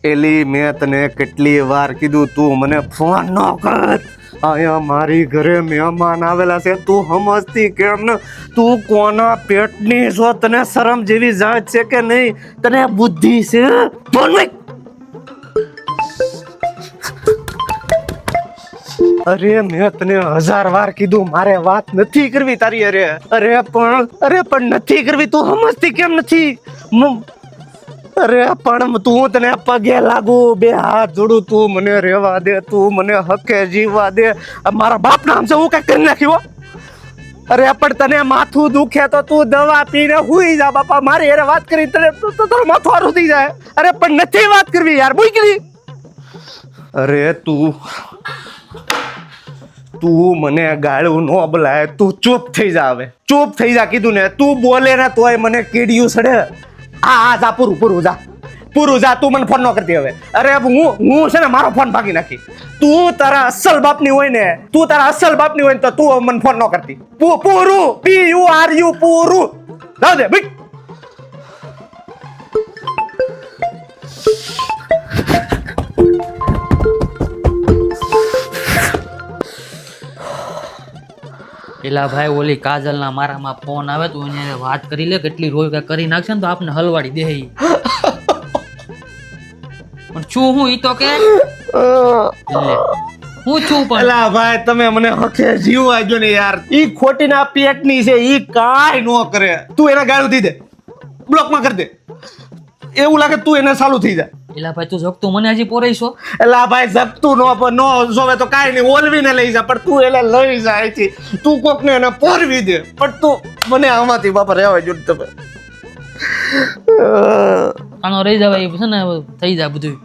એલી મેં તને કેટલી વાર કીધું તું મને ફોન ન કર. અહીંયા મારી ઘરે મહેમાન આવેલા છે, તું સમજતી કેમ ને? તું કોના પેટની છો? તને શરમ જેવી જાત છે કે નહીં? તને બુદ્ધિ છે? ફોન મૂક. અરે મેં તને 1000 વાર કીધું મારે વાત નથી કરવી તારી અરે પણ નથી કરવી. તું સમજતી કેમ નથી? અરે પણ તું તને પગે લાગુ, બે હાથ જોડું, તું મને રહેવા દે, તું મને હકે જીવવા દે. મારા બાપ નામ છે, હું કઈ કરી નાખ્યું? અરે પણ તને માથું દુખે તો તું દવા પીને હુઈ જા બાપા. મારી હારે વાત કરી તને તારું માથું હારું થઈ જાય. અરે પણ નથી વાત કરવી યાર, મૂકી. અરે તું મને ગાળું ન બોલાય, તું ચૂપ થઈ જા. હવે ચૂપ થઈ જા કીધું ને. તું બોલે ને તોય મને કીડિયું સડે. આ જા પૂરું જા. તું મને ફોન ન કરતી હવે. અરે હું છે ને મારો ફોન ભાગી નાખી. તું તારા અસલ બાપની હોય ને તો તું મને ફોન ન કરતી. પૂરું PURU પૂરું. જાવ દે ભાઈ. પેલા ભાઈ ઓલી કાજલના મારામાં ફોન આવે તો એને વાત કરી લે, કેટલી રોજ કરી નાખશે ને તો આપને હલવાડી દે. પણ છું હું ઈ તો કે હું છું પણ એલા ભાઈ તમે મને હકે જીવવા જો ને યાર. ઈ ખોટીના પેટની છે, ઈ કાઈ નો કરે. તું એને ગાળું દી દે, બ્લોકમાં કરી દે. એવું લાગે તું એને ચાલુ થઈ જાય. પેલા ભાઈ તું જગતું મને હજી પોરાઈ છો? એલા ભાઈ જગતું નો જોવે તો કાઈ નહીં, ઓલવીને લઈ જા. પણ તું એને લઈ જાય છે, તું કોકને એને પોરવી દે. પણ તું મને આમાંથી બાપા રહેવા જો તમે. આનો રહી જવાય છે ને, થઈ જાય બધું.